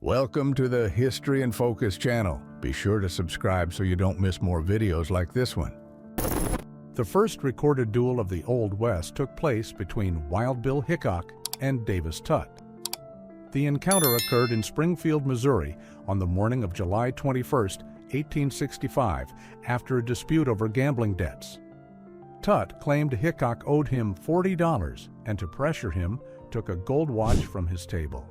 Welcome to the History in Focus channel. Be sure to subscribe so you don't miss more videos like this one. The first recorded duel of the Old West took place between Wild Bill Hickok and Davis Tutt. The encounter occurred in Springfield, Missouri on the morning of July 21, 1865, after a dispute over gambling debts. Tutt claimed Hickok owed him $40 and to pressure him took a gold watch from his table.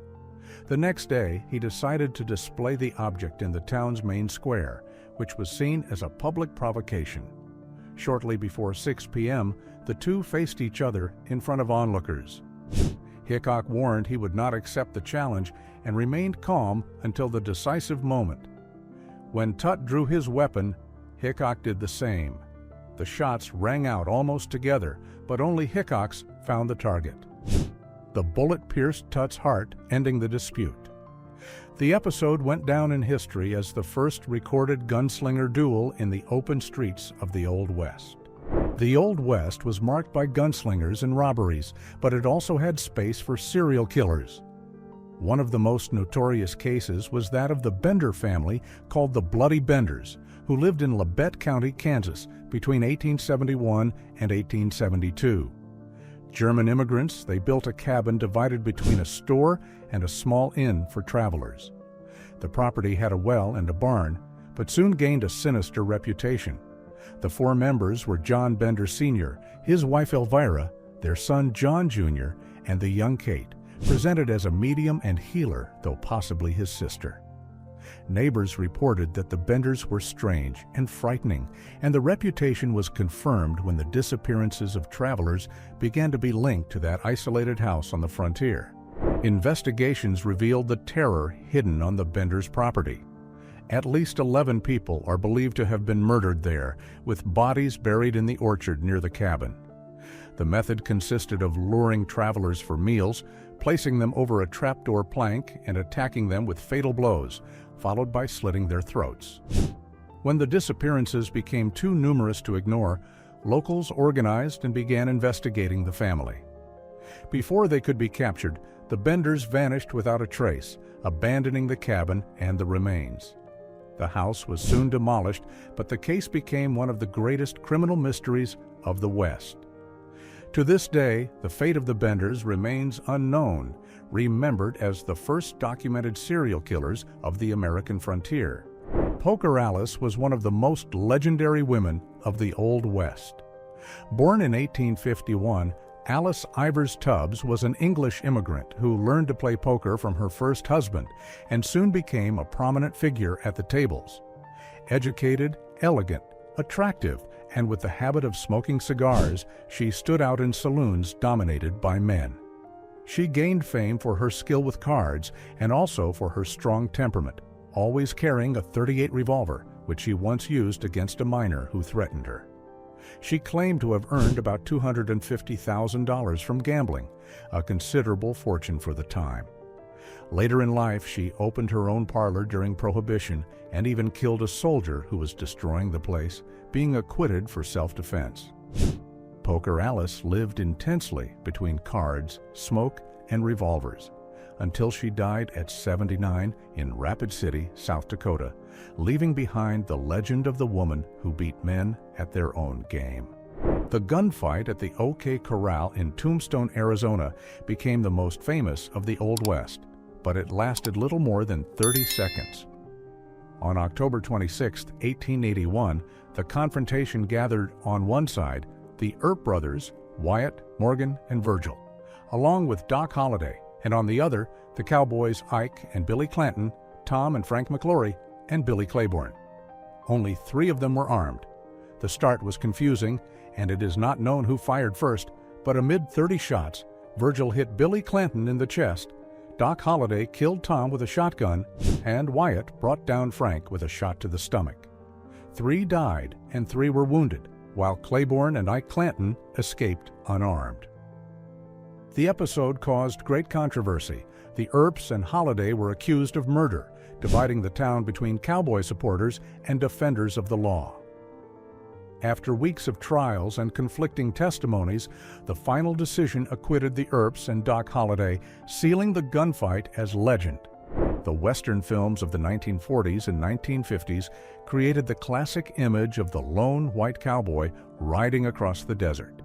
The next day, he decided to display the object in the town's main square, which was seen as a public provocation. Shortly before 6 p.m., the two faced each other in front of onlookers. Hickok warned he would not accept the challenge and remained calm until the decisive moment. When Tutt drew his weapon, Hickok did the same. The shots rang out almost together, but only Hickok's found the target. The bullet pierced Tutt's heart, ending the dispute. The episode went down in history as the first recorded gunslinger duel in the open streets of the Old West. The Old West was marked by gunslingers and robberies, but it also had space for serial killers. One of the most notorious cases was that of the Bender family, called the Bloody Benders, who lived in Labette County, Kansas, between 1871 and 1872. German immigrants, they built a cabin divided between a store and a small inn for travelers. The property had a well and a barn, but soon gained a sinister reputation. The four members were John Bender Sr., his wife Elvira, their son John Jr., and the young Kate, presented as a medium and healer, though possibly his sister. Neighbors reported that the Benders were strange and frightening, and the reputation was confirmed when the disappearances of travelers began to be linked to that isolated house on the frontier. Investigations revealed the terror hidden on the Benders' property. At least 11 people are believed to have been murdered there, with bodies buried in the orchard near the cabin. The method consisted of luring travelers for meals, placing them over a trapdoor plank, and attacking them with fatal blows, followed by slitting their throats. When the disappearances became too numerous to ignore, locals organized and began investigating the family. Before they could be captured, the Benders vanished without a trace, abandoning the cabin and the remains. The house was soon demolished, but the case became one of the greatest criminal mysteries of the West. To this day, the fate of the Benders remains unknown, remembered as the first documented serial killers of the American frontier. Poker Alice was one of the most legendary women of the Old West. Born in 1851, Alice Ivers Tubbs was an English immigrant who learned to play poker from her first husband and soon became a prominent figure at the tables. Educated, elegant, attractive, and with the habit of smoking cigars, she stood out in saloons dominated by men. She gained fame for her skill with cards and also for her strong temperament, always carrying a .38 revolver, which she once used against a miner who threatened her. She claimed to have earned about $250,000 from gambling, a considerable fortune for the time. Later in life, she opened her own parlor during Prohibition and even killed a soldier who was destroying the place, being acquitted for self-defense. Poker Alice lived intensely between cards, smoke, and revolvers, until she died at 79 in Rapid City, South Dakota, leaving behind the legend of the woman who beat men at their own game. The gunfight at the OK Corral in Tombstone, Arizona, became the most famous of the Old West, but it lasted little more than 30 seconds. On October 26, 1881, the confrontation gathered on one side the Earp brothers, Wyatt, Morgan, and Virgil, along with Doc Holliday, and on the other, the cowboys Ike and Billy Clanton, Tom and Frank McClory, and Billy Claiborne. Only 3 of them were armed. The start was confusing, and it is not known who fired first, but amid 30 shots, Virgil hit Billy Clanton in the chest, Doc Holliday killed Tom with a shotgun, and Wyatt brought down Frank with a shot to the stomach. 3 died and 3 were wounded, while Claiborne and Ike Clanton escaped unarmed. The episode caused great controversy. The Earps and Holliday were accused of murder, dividing the town between cowboy supporters and defenders of the law. After weeks of trials and conflicting testimonies, the final decision acquitted the Earps and Doc Holliday, sealing the gunfight as legend. The Western films of the 1940s and 1950s created the classic image of the lone white cowboy riding across the desert.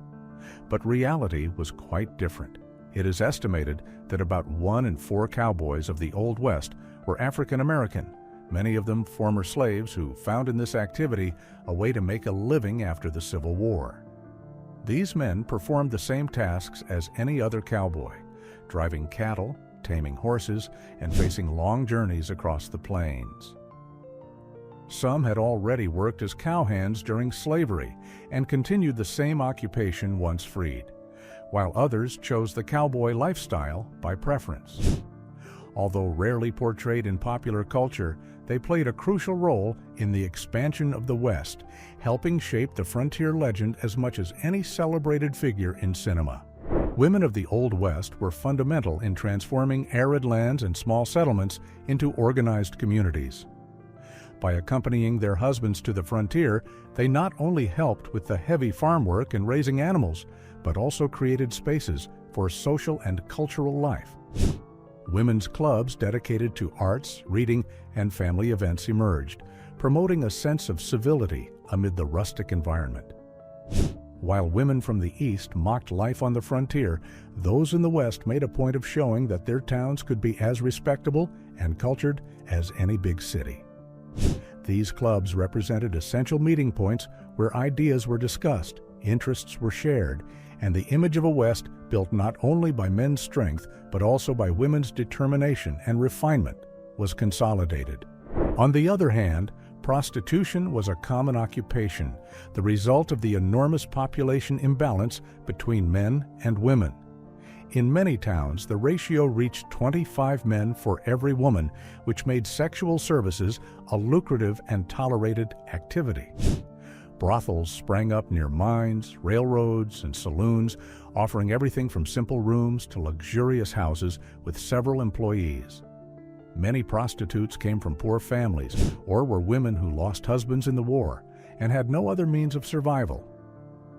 But reality was quite different. It is estimated that about 1 in 4 cowboys of the Old West were African American, many of them former slaves who found in this activity a way to make a living after the Civil War. These men performed the same tasks as any other cowboy, driving cattle, taming horses, and facing long journeys across the plains. Some had already worked as cowhands during slavery and continued the same occupation once freed, while others chose the cowboy lifestyle by preference. Although rarely portrayed in popular culture, they played a crucial role in the expansion of the West, helping shape the frontier legend as much as any celebrated figure in cinema. Women of the Old West were fundamental in transforming arid lands and small settlements into organized communities. By accompanying their husbands to the frontier, they not only helped with the heavy farm work and raising animals, but also created spaces for social and cultural life. Women's clubs dedicated to arts, reading, and family events emerged, promoting a sense of civility amid the rustic environment. While women from the East mocked life on the frontier, those in the West made a point of showing that their towns could be as respectable and cultured as any big city. These clubs represented essential meeting points where ideas were discussed, interests were shared, and the image of a West built not only by men's strength but also by women's determination and refinement was consolidated. On the other hand, prostitution was a common occupation, the result of the enormous population imbalance between men and women. In many towns, the ratio reached 25 men for every woman, which made sexual services a lucrative and tolerated activity. Brothels sprang up near mines, railroads, and saloons, offering everything from simple rooms to luxurious houses with several employees. Many prostitutes came from poor families or were women who lost husbands in the war and had no other means of survival.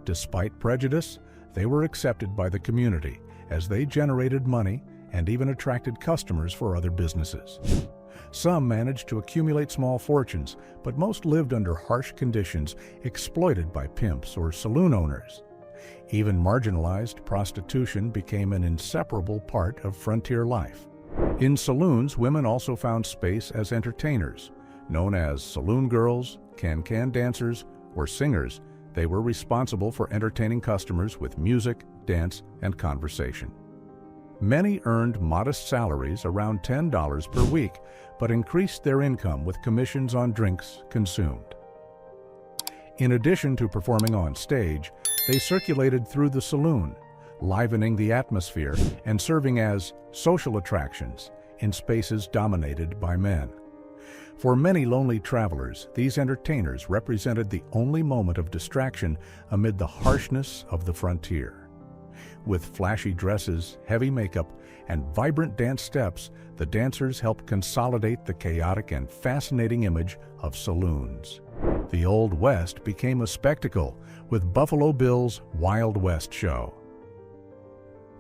Despite prejudice, they were accepted by the community as they generated money and even attracted customers for other businesses. Some managed to accumulate small fortunes, but most lived under harsh conditions, exploited by pimps or saloon owners. Even marginalized, prostitution became an inseparable part of frontier life. In saloons, women also found space as entertainers. Known as saloon girls, can-can dancers, or singers, they were responsible for entertaining customers with music, dance, and conversation. Many earned modest salaries, around $10 per week, but increased their income with commissions on drinks consumed. In addition to performing on stage, they circulated through the saloon, livening the atmosphere and serving as social attractions in spaces dominated by men. For many lonely travelers, these entertainers represented the only moment of distraction amid the harshness of the frontier. With flashy dresses, heavy makeup, and vibrant dance steps, the dancers helped consolidate the chaotic and fascinating image of saloons. The Old West became a spectacle with Buffalo Bill's Wild West Show.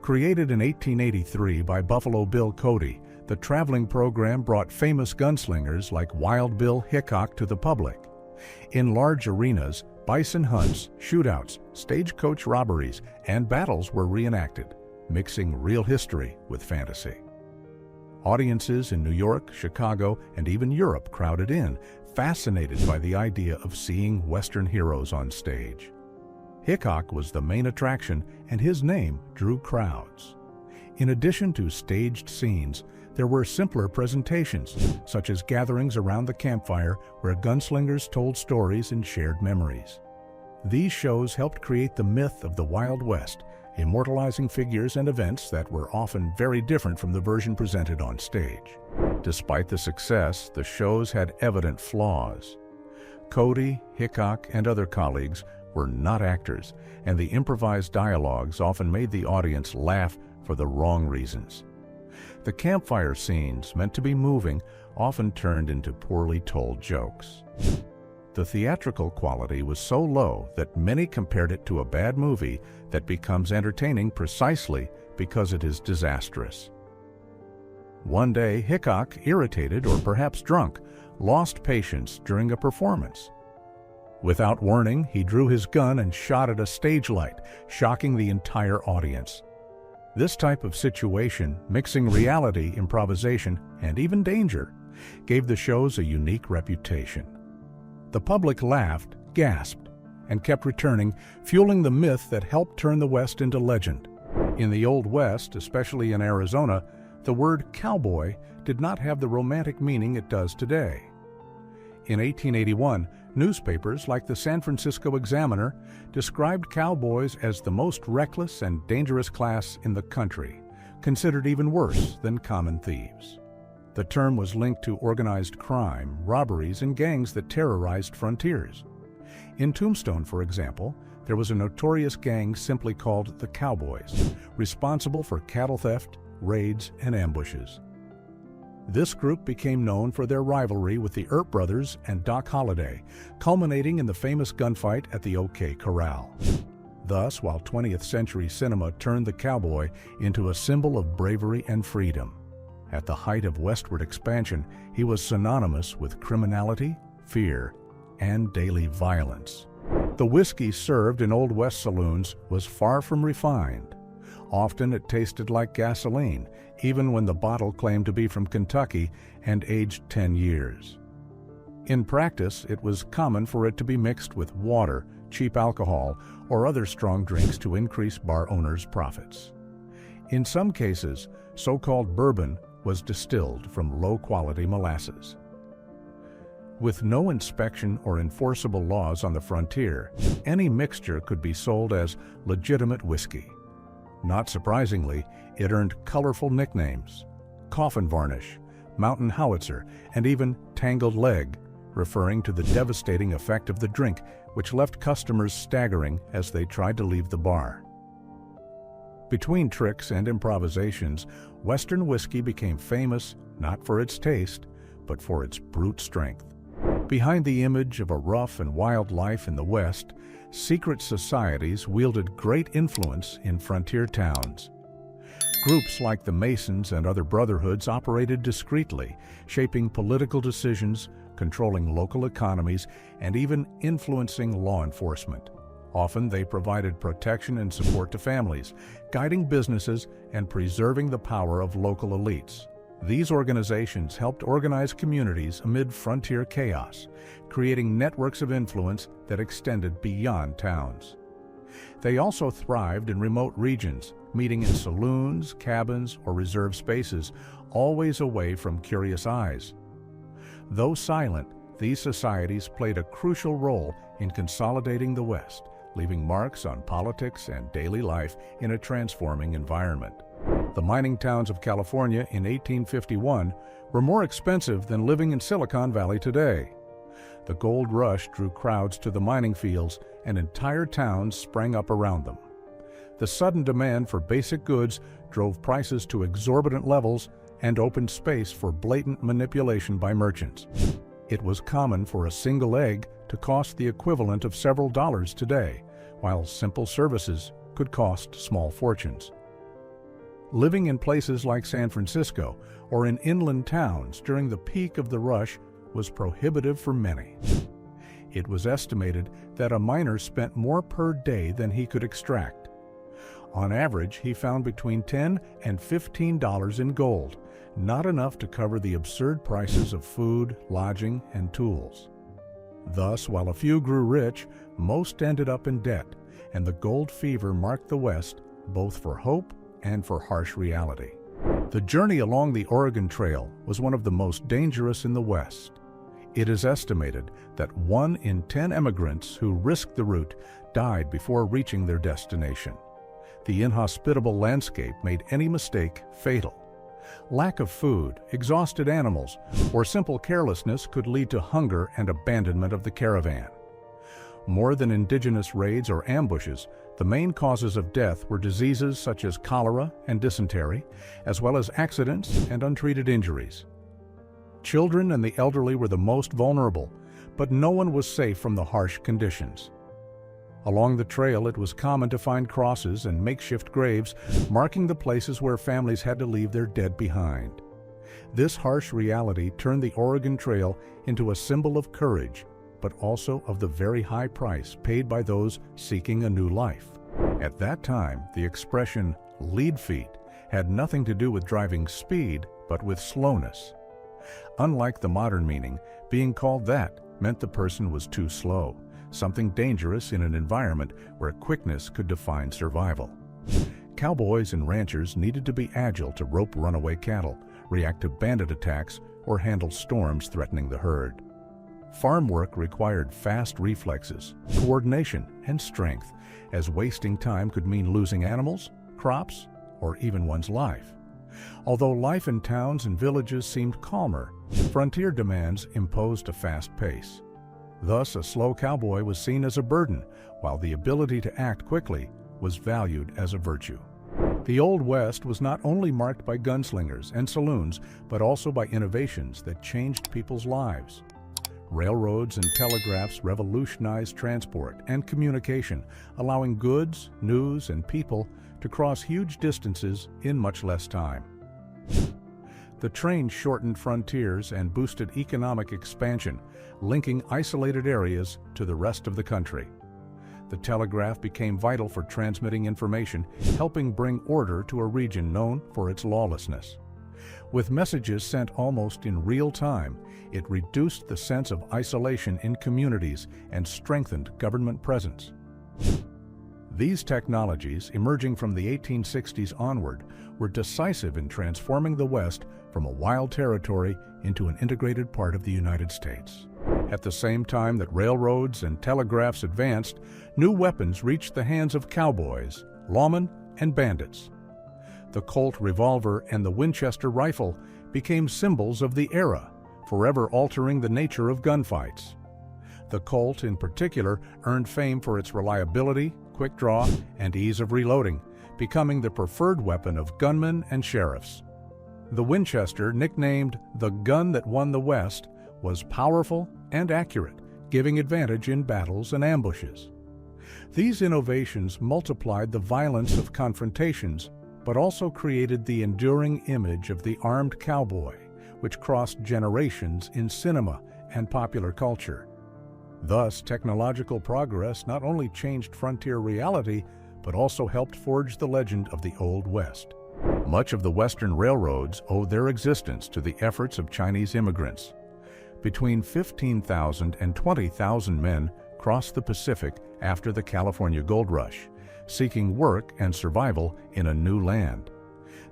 Created in 1883 by Buffalo Bill Cody, the traveling program brought famous gunslingers like Wild Bill Hickok to the public. In large arenas, bison hunts, shootouts, stagecoach robberies, and battles were reenacted, mixing real history with fantasy. Audiences in New York, Chicago, and even Europe crowded in, fascinated by the idea of seeing Western heroes on stage. Hickok was the main attraction, and his name drew crowds. In addition to staged scenes, there were simpler presentations, such as gatherings around the campfire where gunslingers told stories and shared memories. These shows helped create the myth of the Wild West, immortalizing figures and events that were often very different from the version presented on stage. Despite the success, the shows had evident flaws. Cody, Hickok, and other colleagues were not actors, and the improvised dialogues often made the audience laugh for the wrong reasons. The campfire scenes, meant to be moving, often turned into poorly told jokes. The theatrical quality was so low that many compared it to a bad movie that becomes entertaining precisely because it is disastrous. One day, Hickok, irritated or perhaps drunk, lost patience during a performance. Without warning, he drew his gun and shot at a stage light, shocking the entire audience. This type of situation, mixing reality, improvisation, and even danger, gave the shows a unique reputation. The public laughed, gasped, and kept returning, fueling the myth that helped turn the West into legend. In the Old West, especially in Arizona, the word cowboy did not have the romantic meaning it does today. In 1881, newspapers like the San Francisco Examiner described cowboys as the most reckless and dangerous class in the country, considered even worse than common thieves. The term was linked to organized crime, robberies, and gangs that terrorized frontiers. In Tombstone, for example, there was a notorious gang simply called the Cowboys, responsible for cattle theft, raids, and ambushes. This group became known for their rivalry with the Earp brothers and Doc Holliday, culminating in the famous gunfight at the OK Corral. Thus, while 20th century cinema turned the cowboy into a symbol of bravery and freedom, at the height of westward expansion, he was synonymous with criminality, fear, and daily violence. The whiskey served in Old West saloons was far from refined. Often it tasted like gasoline, even when the bottle claimed to be from Kentucky and aged 10 years. In practice, it was common for it to be mixed with water, cheap alcohol, or other strong drinks to increase bar owners' profits. In some cases, so-called bourbon was distilled from low-quality molasses. With no inspection or enforceable laws on the frontier, any mixture could be sold as legitimate whiskey. Not surprisingly, it earned colorful nicknames: coffin varnish, mountain howitzer, and even tangled leg, referring to the devastating effect of the drink, which left customers staggering as they tried to leave the bar. Between tricks and improvisations, Western whiskey became famous not for its taste, but for its brute strength. Behind the image of a rough and wild life in the West, secret societies wielded great influence in frontier towns. Groups like the Masons and other brotherhoods operated discreetly, shaping political decisions, controlling local economies, and even influencing law enforcement. Often they provided protection and support to families, guiding businesses and preserving the power of local elites. These organizations helped organize communities amid frontier chaos, creating networks of influence that extended beyond towns. They also thrived in remote regions, meeting in saloons, cabins, or reserved spaces, always away from curious eyes. Though silent, these societies played a crucial role in consolidating the West, leaving marks on politics and daily life in a transforming environment. The mining towns of California in 1851 were more expensive than living in Silicon Valley today. The gold rush drew crowds to the mining fields, and entire towns sprang up around them. The sudden demand for basic goods drove prices to exorbitant levels and opened space for blatant manipulation by merchants. It was common for a single egg to cost the equivalent of several dollars today, while simple services could cost small fortunes. Living in places like San Francisco or in inland towns during the peak of the rush was prohibitive for many. It was estimated that a miner spent more per day than he could extract. On average, he found between $10 and $15 in gold, not enough to cover the absurd prices of food, lodging, and tools. Thus, while a few grew rich, most ended up in debt, and the gold fever marked the West both for hope and for harsh reality. The journey along the Oregon Trail was one of the most dangerous in the West. It is estimated that 1 in 10 immigrants who risked the route died before reaching their destination. The inhospitable landscape made any mistake fatal. Lack of food, exhausted animals, or simple carelessness could lead to hunger and abandonment of the caravan. More than indigenous raids or ambushes, the main causes of death were diseases such as cholera and dysentery, as well as accidents and untreated injuries. Children and the elderly were the most vulnerable, but no one was safe from the harsh conditions. Along the trail, it was common to find crosses and makeshift graves marking the places where families had to leave their dead behind. This harsh reality turned the Oregon Trail into a symbol of courage, but also of the very high price paid by those seeking a new life. At that time, the expression "lead feet" had nothing to do with driving speed, but with slowness. Unlike the modern meaning, being called that meant the person was too slow, something dangerous in an environment where quickness could define survival. Cowboys and ranchers needed to be agile to rope runaway cattle, react to bandit attacks, or handle storms threatening the herd. Farm work required fast reflexes, coordination, and strength, as wasting time could mean losing animals, crops, or even one's life. Although life in towns and villages seemed calmer, frontier demands imposed a fast pace. Thus, a slow cowboy was seen as a burden, while the ability to act quickly was valued as a virtue. The Old West was not only marked by gunslingers and saloons, but also by innovations that changed people's lives. Railroads and telegraphs revolutionized transport and communication, allowing goods, news, and people to cross huge distances in much less time. The train shortened frontiers and boosted economic expansion, linking isolated areas to the rest of the country. The telegraph became vital for transmitting information, helping bring order to a region known for its lawlessness. With messages sent almost in real time, it reduced the sense of isolation in communities and strengthened government presence. These technologies, emerging from the 1860s onward, were decisive in transforming the West from a wild territory into an integrated part of the United States. At the same time that railroads and telegraphs advanced, new weapons reached the hands of cowboys, lawmen, and bandits. The Colt revolver and the Winchester rifle became symbols of the era, forever altering the nature of gunfights. The Colt, in particular, earned fame for its reliability, quick draw, and ease of reloading, becoming the preferred weapon of gunmen and sheriffs. The Winchester, nicknamed the gun that won the West, was powerful and accurate, giving advantage in battles and ambushes. These innovations multiplied the violence of confrontations, but also created the enduring image of the armed cowboy, which crossed generations in cinema and popular culture. Thus, technological progress not only changed frontier reality, but also helped forge the legend of the Old West. Much of the Western railroads owed their existence to the efforts of Chinese immigrants. Between 15,000 and 20,000 men crossed the Pacific after the California Gold Rush, seeking work and survival in a new land.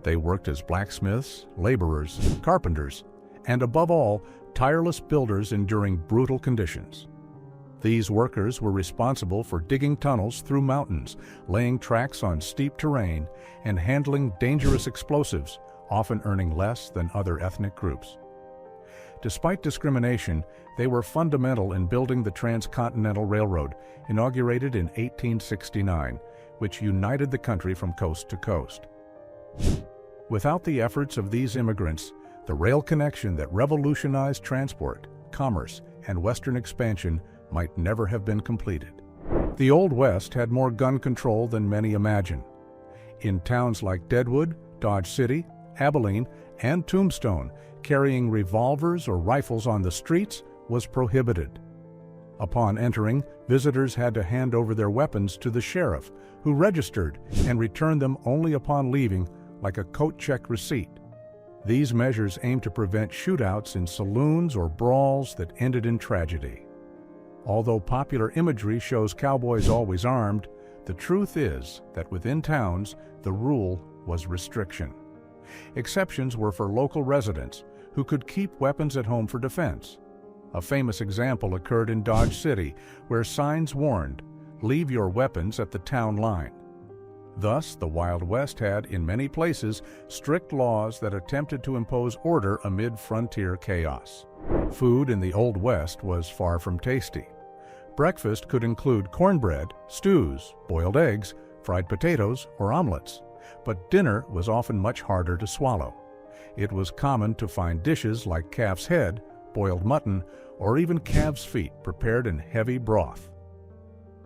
They worked as blacksmiths, laborers, carpenters, and above all, tireless builders enduring brutal conditions. These workers were responsible for digging tunnels through mountains, laying tracks on steep terrain, and handling dangerous explosives, often earning less than other ethnic groups. Despite discrimination, they were fundamental in building the Transcontinental Railroad, inaugurated in 1869, which united the country from coast to coast. Without the efforts of these immigrants, the rail connection that revolutionized transport, commerce, and Western expansion might never have been completed. The Old West had more gun control than many imagine. In towns like Deadwood, Dodge City, Abilene, and Tombstone, carrying revolvers or rifles on the streets was prohibited. Upon entering, visitors had to hand over their weapons to the sheriff, who registered and returned them only upon leaving, like a coat check receipt. These measures aimed to prevent shootouts in saloons or brawls that ended in tragedy. Although popular imagery shows cowboys always armed, the truth is that within towns, the rule was restriction. Exceptions were for local residents, who could keep weapons at home for defense. A famous example occurred in Dodge City, where signs warned, "Leave your weapons at the town line." Thus, the Wild West had, in many places, strict laws that attempted to impose order amid frontier chaos. Food in the Old West was far from tasty. Breakfast could include cornbread, stews, boiled eggs, fried potatoes, or omelets, but dinner was often much harder to swallow. It was common to find dishes like calf's head, boiled mutton, or even calf's feet prepared in heavy broth.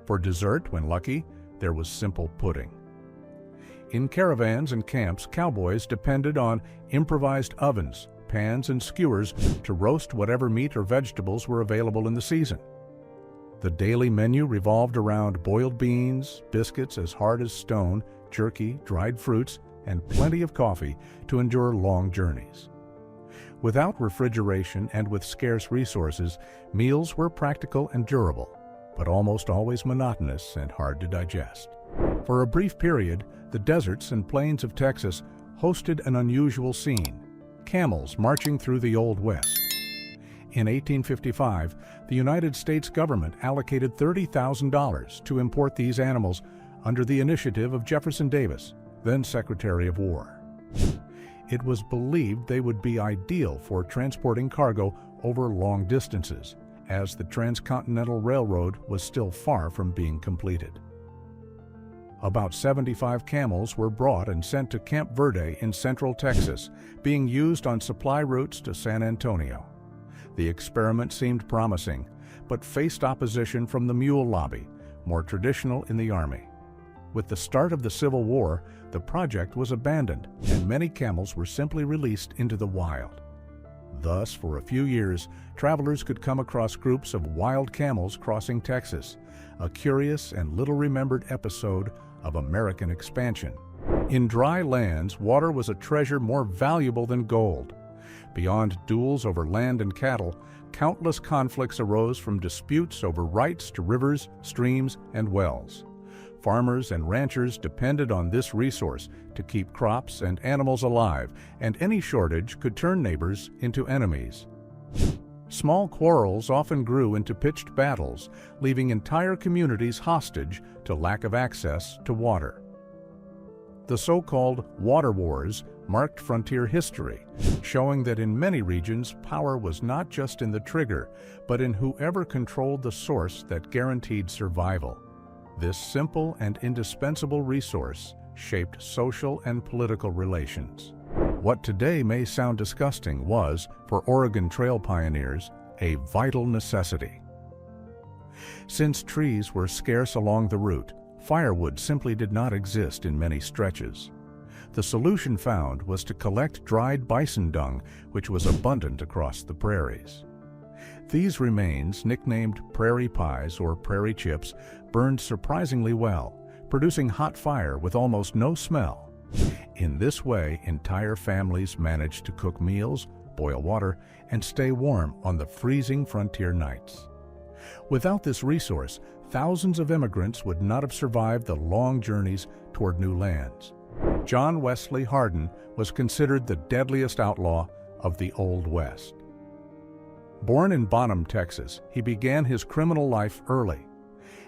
For dessert, when lucky, there was simple pudding. In caravans and camps, cowboys depended on improvised ovens, pans and skewers to roast whatever meat or vegetables were available in the season. The daily menu revolved around boiled beans, biscuits as hard as stone, jerky, dried fruits, and plenty of coffee to endure long journeys. Without refrigeration and with scarce resources, meals were practical and durable, but almost always monotonous and hard to digest. For a brief period, the deserts and plains of Texas hosted an unusual scene: camels marching through the Old West. In 1855, the United States government allocated $30,000 to import these animals under the initiative of Jefferson Davis, then Secretary of War. It was believed they would be ideal for transporting cargo over long distances, as the Transcontinental Railroad was still far from being completed. About 75 camels were brought and sent to Camp Verde in central Texas, being used on supply routes to San Antonio. The experiment seemed promising, but faced opposition from the mule lobby, more traditional in the Army. With the start of the Civil War, the project was abandoned, and many camels were simply released into the wild. Thus, for a few years, travelers could come across groups of wild camels crossing Texas, a curious and little-remembered episode of American expansion. In dry lands, water was a treasure more valuable than gold. Beyond duels over land and cattle, countless conflicts arose from disputes over rights to rivers, streams, and wells. Farmers and ranchers depended on this resource to keep crops and animals alive, and any shortage could turn neighbors into enemies. Small quarrels often grew into pitched battles, leaving entire communities hostage to lack of access to water. The so-called water wars marked frontier history, showing that in many regions power was not just in the trigger, but in whoever controlled the source that guaranteed survival. This simple and indispensable resource shaped social and political relations. What today may sound disgusting was, for Oregon Trail pioneers, a vital necessity. Since trees were scarce along the route, firewood simply did not exist in many stretches. The solution found was to collect dried bison dung, which was abundant across the prairies. These remains, nicknamed prairie pies or prairie chips, burned surprisingly well, producing hot fire with almost no smell. In this way, entire families managed to cook meals, boil water, and stay warm on the freezing frontier nights. Without this resource, thousands of immigrants would not have survived the long journeys toward new lands. John Wesley Hardin was considered the deadliest outlaw of the Old West. Born in Bonham, Texas, he began his criminal life early.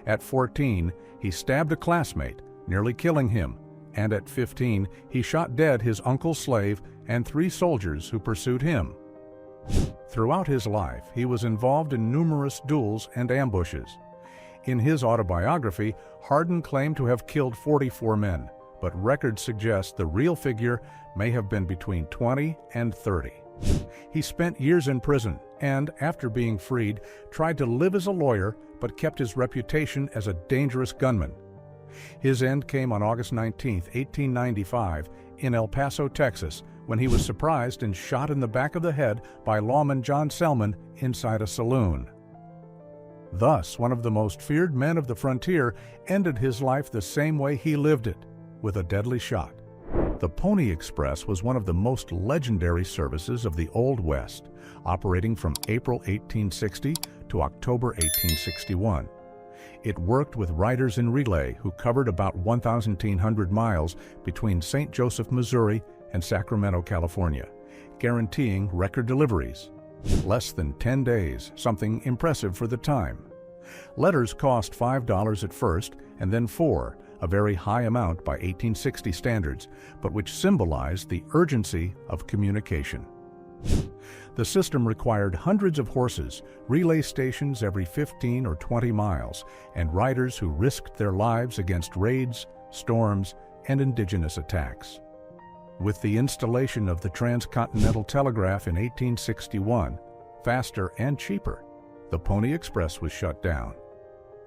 At 14, he stabbed a classmate, nearly killing him, and at 15, he shot dead his uncle's slave and 3 soldiers who pursued him. Throughout his life, he was involved in numerous duels and ambushes. In his autobiography, Hardin claimed to have killed 44 men, but records suggest the real figure may have been between 20 and 30. He spent years in prison and, after being freed, tried to live as a lawyer but kept his reputation as a dangerous gunman. His end came on August 19, 1895, in El Paso, Texas, when he was surprised and shot in the back of the head by lawman John Selman inside a saloon. Thus, one of the most feared men of the frontier ended his life the same way he lived it, with a deadly shot. The Pony Express was one of the most legendary services of the Old West, operating from April 1860 to October 1861. It worked with riders in relay who covered about 1,100 miles between St. Joseph, Missouri and Sacramento, California, guaranteeing record deliveries. Less than 10 days, something impressive for the time. Letters cost $5 at first and then $4, a very high amount by 1860 standards, but which symbolized the urgency of communication. The system required hundreds of horses, relay stations every 15 or 20 miles, and riders who risked their lives against raids, storms, and indigenous attacks. With the installation of the transcontinental telegraph in 1861, faster and cheaper, the Pony Express was shut down.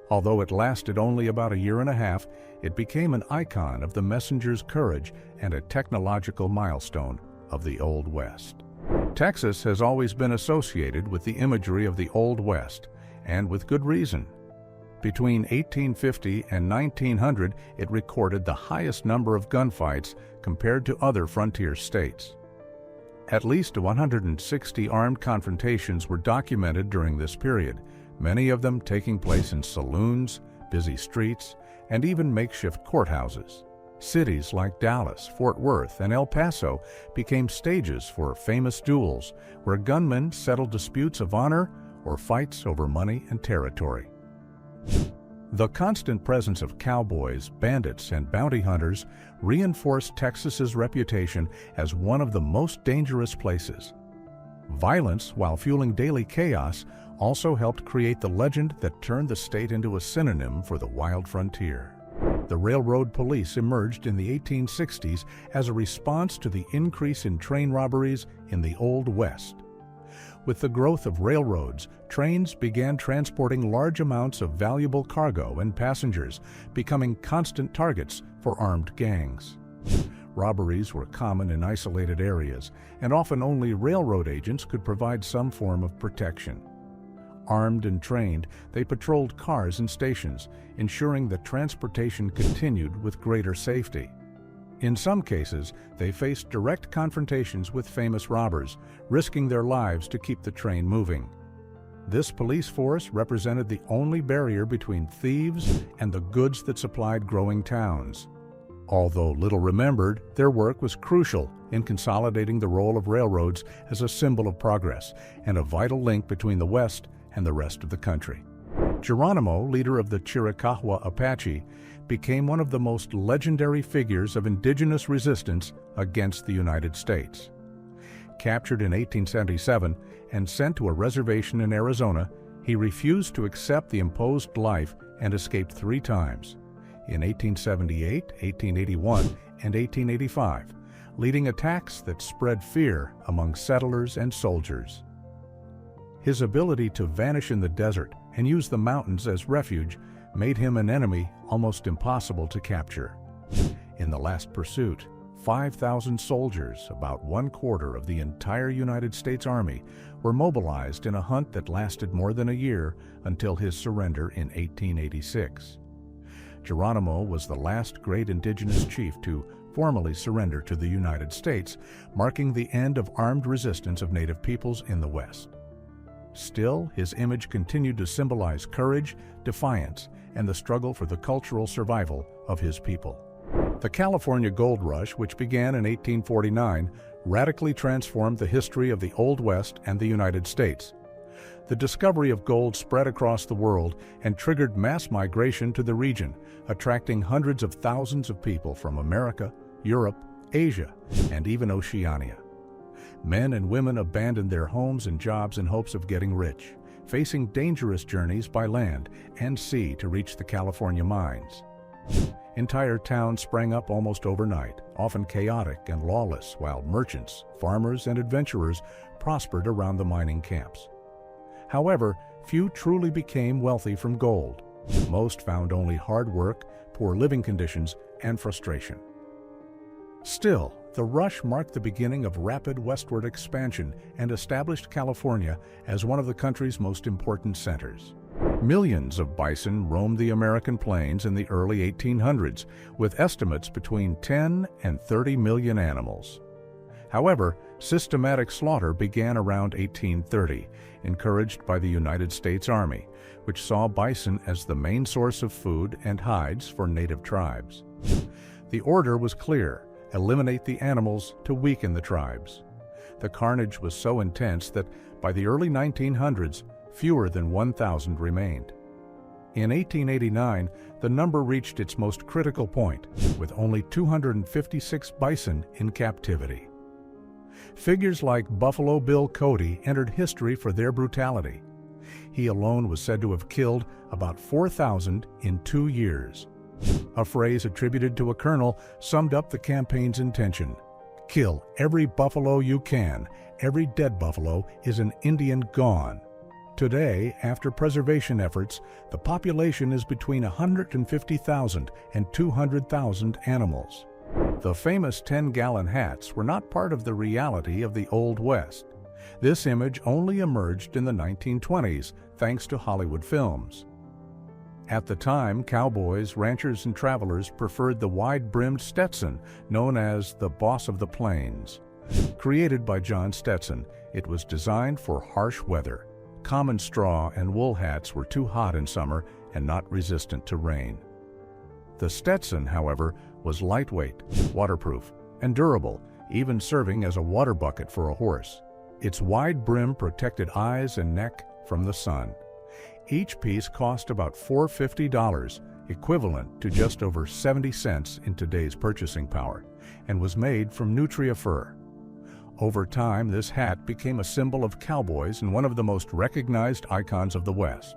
Although it lasted only about a year and a half, it became an icon of the messenger's courage and a technological milestone of the Old West. Texas has always been associated with the imagery of the Old West, and with good reason. Between 1850 and 1900, it recorded the highest number of gunfights compared to other frontier states. At least 160 armed confrontations were documented during this period, many of them taking place in saloons, busy streets, and even makeshift courthouses. Cities like Dallas, Fort Worth, and El Paso became stages for famous duels where gunmen settled disputes of honor or fights over money and territory. The constant presence of cowboys, bandits, and bounty hunters reinforced Texas's reputation as one of the most dangerous places. Violence, while fueling daily chaos, also helped create the legend that turned the state into a synonym for the wild frontier. The railroad police emerged in the 1860s as a response to the increase in train robberies in the Old West. With the growth of railroads, trains began transporting large amounts of valuable cargo and passengers, becoming constant targets for armed gangs. Robberies were common in isolated areas, and often only railroad agents could provide some form of protection. Armed and trained, they patrolled cars and stations, ensuring that transportation continued with greater safety. In some cases, they faced direct confrontations with famous robbers, risking their lives to keep the train moving. This police force represented the only barrier between thieves and the goods that supplied growing towns. Although little remembered, their work was crucial in consolidating the role of railroads as a symbol of progress and a vital link between the West and the rest of the country. Geronimo, leader of the Chiricahua Apache, became one of the most legendary figures of indigenous resistance against the United States. Captured in 1877 and sent to a reservation in Arizona, he refused to accept the imposed life and escaped 3 times, in 1878, 1881, and 1885, leading attacks that spread fear among settlers and soldiers. His ability to vanish in the desert and use the mountains as refuge made him an enemy almost impossible to capture. In the last pursuit, 5,000 soldiers, about 1/4 of the entire United States Army, were mobilized in a hunt that lasted more than a year until his surrender in 1886. Geronimo was the last great indigenous chief to formally surrender to the United States, marking the end of armed resistance of Native peoples in the West. Still, his image continued to symbolize courage, defiance, and the struggle for the cultural survival of his people. The California Gold Rush, which began in 1849, radically transformed the history of the Old West and the United States. The discovery of gold spread across the world and triggered mass migration to the region, attracting hundreds of thousands of people from America, Europe, Asia, and even Oceania. Men and women abandoned their homes and jobs in hopes of getting rich, facing dangerous journeys by land and sea to reach the California mines. Entire towns sprang up almost overnight, often chaotic and lawless, while merchants, farmers, and adventurers prospered around the mining camps. However, few truly became wealthy from gold. Most found only hard work, poor living conditions, and frustration. Still, the rush marked the beginning of rapid westward expansion and established California as one of the country's most important centers. Millions of bison roamed the American plains in the early 1800s, with estimates between 10 and 30 million animals. However, systematic slaughter began around 1830, encouraged by the United States Army, which saw bison as the main source of food and hides for native tribes. The order was clear: eliminate the animals to weaken the tribes. The carnage was so intense that by the early 1900s, fewer than 1,000 remained. In 1889, the number reached its most critical point, with only 256 bison in captivity. Figures like Buffalo Bill Cody entered history for their brutality. He alone was said to have killed about 4,000 in 2 years. A phrase attributed to a colonel summed up the campaign's intention: kill every buffalo you can. Every dead buffalo is an Indian gone. Today, after preservation efforts, the population is between 150,000 and 200,000 animals. The famous 10-gallon hats were not part of the reality of the Old West. This image only emerged in the 1920s thanks to Hollywood films. At the time, cowboys, ranchers, and travelers preferred the wide-brimmed Stetson, known as the Boss of the Plains. Created by John Stetson, it was designed for harsh weather. Common straw and wool hats were too hot in summer and not resistant to rain. The Stetson, however, was lightweight, waterproof, and durable, even serving as a water bucket for a horse. Its wide brim protected eyes and neck from the sun. Each piece cost about $450, equivalent to just over 70 cents in today's purchasing power, and was made from nutria fur. Over time, this hat became a symbol of cowboys and one of the most recognized icons of the West.